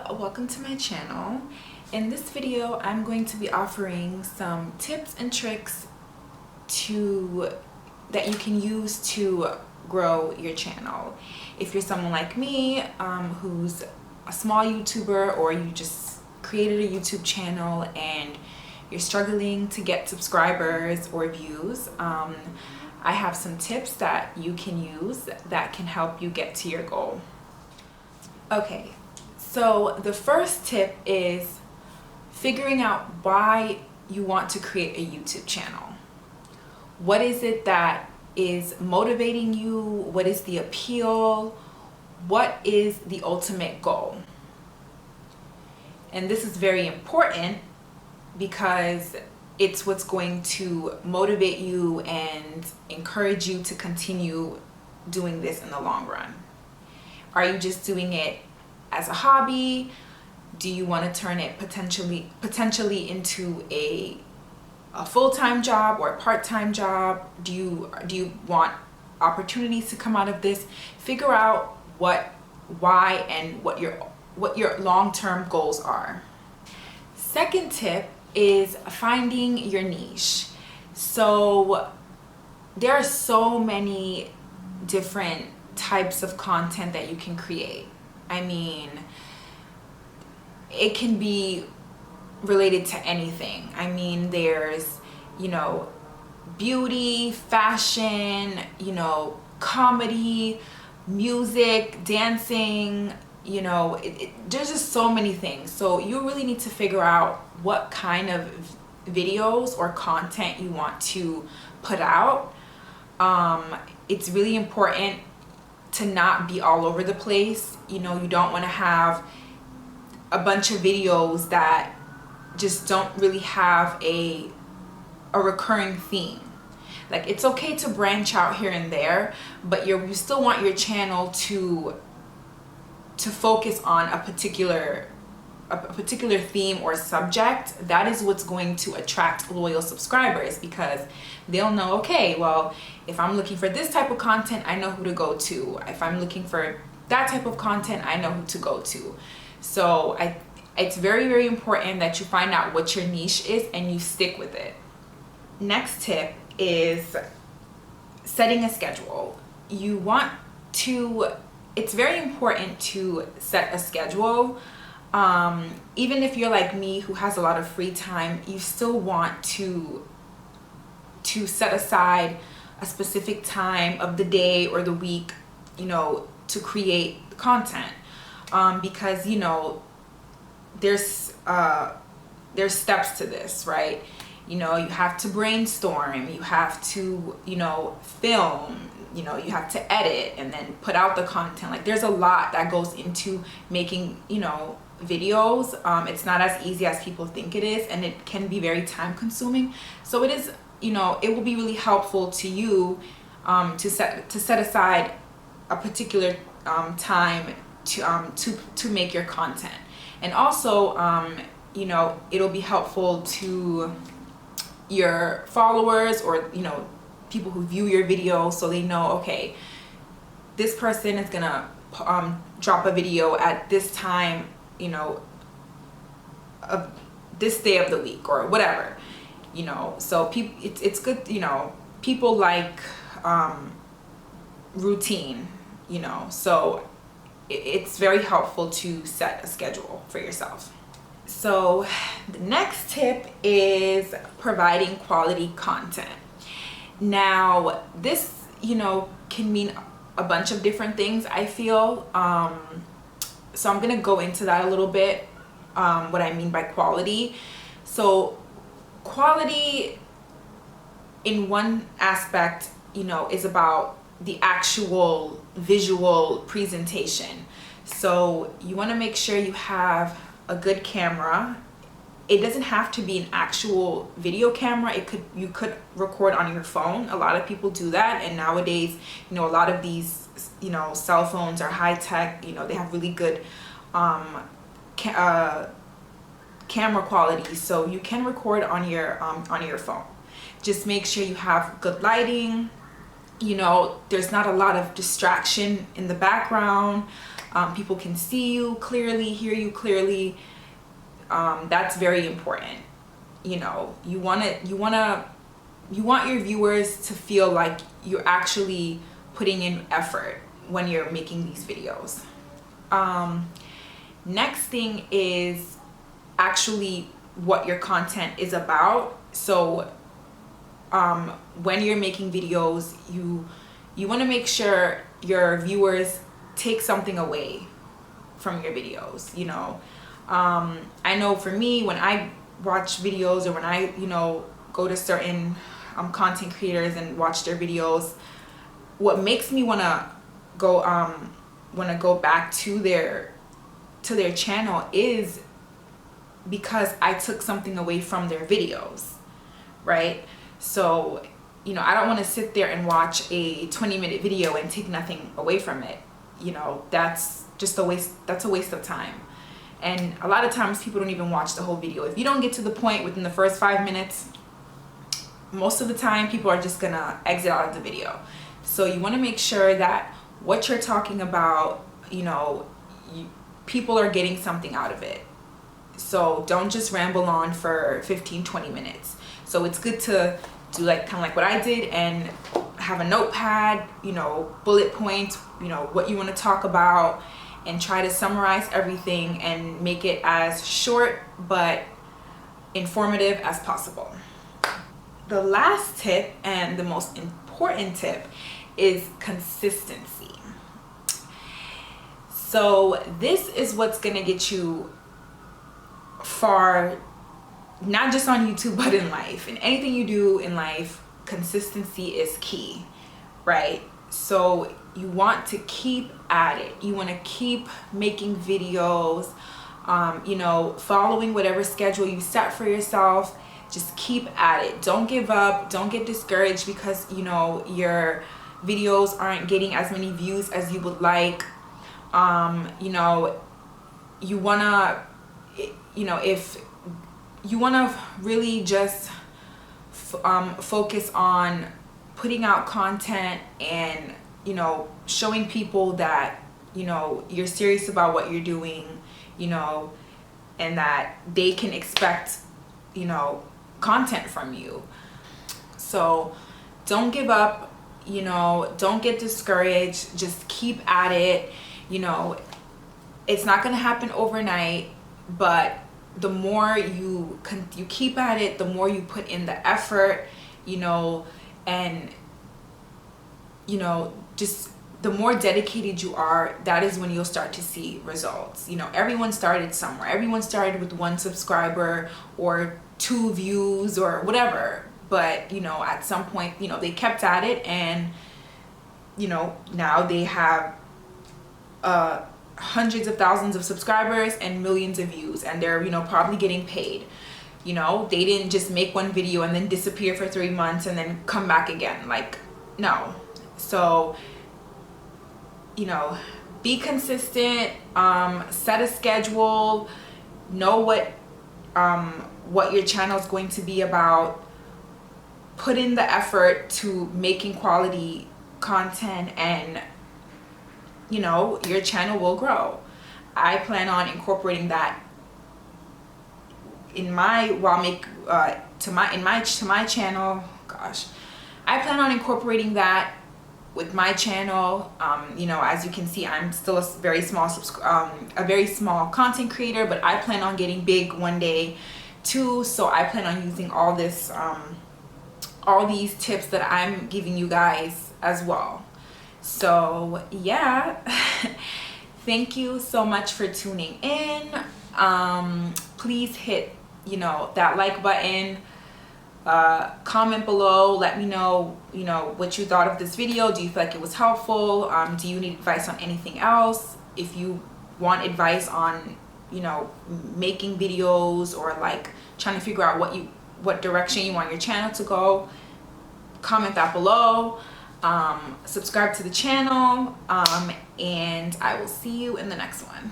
welcome to my channel. In this video, I'm going to be offering some tips and tricks that you can use to grow your channel. If you're someone like me who's a small YouTuber, or you just created a YouTube channel and you're struggling to get subscribers or views, I have some tips that you can use that can help you get to your goal. Okay, so the first tip is figuring out why you want to create a YouTube channel. What is it that is motivating you? What is the appeal? What is the ultimate goal? And this is very important because it's what's going to motivate you and encourage you to continue doing this in the long run. Are you just doing it as a hobby? Do you want to turn it potentially into a full-time job or a part-time job? Do you want opportunities to come out of this? Figure out why and what your long-term goals are. Second tip is finding your niche. So there are so many different types of content that you can create. I mean, it can be related to anything. I mean, there's, beauty, fashion, comedy, music, dancing, there's just so many things. So you really need to figure out what kind of videos or content you want to put out. It's really important to not be all over the place. You don't want to have a bunch of videos that just don't really have a recurring theme. Like, it's okay to branch out here and there, but you still want your channel to focus on a particular theme or subject. That is what's going to attract loyal subscribers, because they'll know, okay, well, if I'm looking for this type of content, I know who to go to. If I'm looking for that type of content, I know who to go to. So it's very, very important that you find out what your niche is and you stick with it. Next tip is setting a schedule. It's very important to set a schedule. Even if you're like me, who has a lot of free time, you still want to set aside a specific time of the day or the week, to create content. Because, there's steps to this, right? You have to brainstorm, you have to, film, you have to edit and then put out the content. Like, there's a lot that goes into making, videos. It's not as easy as people think it is, and it can be very time consuming. So it is, it will be really helpful to you to set aside a particular time to make your content. And also, it'll be helpful to your followers, or people who view your video, so they know, okay, this person is gonna drop a video at this time, of this day of the week or whatever, so it's good. People like routine, so it's very helpful to set a schedule for yourself. So the next tip is providing quality content. Now, this, can mean a bunch of different things, I feel. So I'm going to go into that a little bit, what I mean by quality. So quality in one aspect, is about the actual visual presentation. So you want to make sure you have a good camera. It doesn't have to be an actual video camera. You could record on your phone. A lot of people do that, and nowadays, a lot of these, cell phones are high tech. They have really good camera quality, so you can record on your phone. Just make sure you have good lighting. There's not a lot of distraction in the background. people can see you clearly, hear you clearly. That's very important. You know, you want your viewers to feel like you're actually putting in effort when you're making these videos. Next thing is actually what your content is about. So when you're making videos, you want to make sure your viewers take something away from your videos. You know, I know for me, when I watch videos, or when I, you know, go to certain content creators and watch their videos, what makes me want to go back to their channel is because I took something away from their videos, right? So, you know, I don't want to sit there and watch a 20-minute video and take nothing away from it. You know, that's just a waste of time. And a lot of times people don't even watch the whole video. If you don't get to the point within the first 5 minutes, most of the time people are just gonna exit out of the video. So you want to make sure that what you're talking about, you know, people are getting something out of it. So don't just ramble on for 15-20 minutes. So it's good to do like kind of like what I did and have a notepad, you know, bullet points, you know, what you want to talk about, and try to summarize everything and make it as short but informative as possible. The last tip, and the most important tip, is consistency. So this is what's gonna get you far, not just on YouTube, but in life. In anything you do in life, consistency is key, right? So you want to keep at it. You want to keep making videos, you know, following whatever schedule you set for yourself. Just keep at it. Don't give up. Don't get discouraged because, you know, your videos aren't getting as many views as you would like. You know, you want to, you know, if you want to really just focus on putting out content and, you know, showing people that, you know, you're serious about what you're doing, you know, and that they can expect, you know, content from you. So don't give up, you know, don't get discouraged. Just keep at it. You know, it's not going to happen overnight, but the more you keep at it, the more you put in the effort, you know, and, you know, just the more dedicated you are, that is when you'll start to see results. You know, everyone started somewhere. Everyone started with 1 subscriber or 2 views or whatever. But, you know, at some point, you know, they kept at it, and, you know, now they have hundreds of thousands of subscribers and millions of views, and they're, you know, probably getting paid. You know, they didn't just make one video and then disappear for 3 months and then come back again. Like, no. So, you know, be consistent, set a schedule, know what your channel is going to be about, put in the effort to making quality content, and, you know, your channel will grow. I plan on incorporating that in my channel. Gosh, I plan on incorporating that with my channel. You know, as you can see, I'm still a very small content creator, but I plan on getting big one day too. So I plan on using all these tips that I'm giving you guys as well. So yeah, thank you so much for tuning in. Please hit, you know, that like button. Comment below, let me know, you know, what you thought of this video. Do you feel like it was helpful? Do you need advice on anything else? If you want advice on, you know, making videos, or like trying to figure out what direction you want your channel to go, comment that below. Subscribe to the channel, and I will see you in the next one.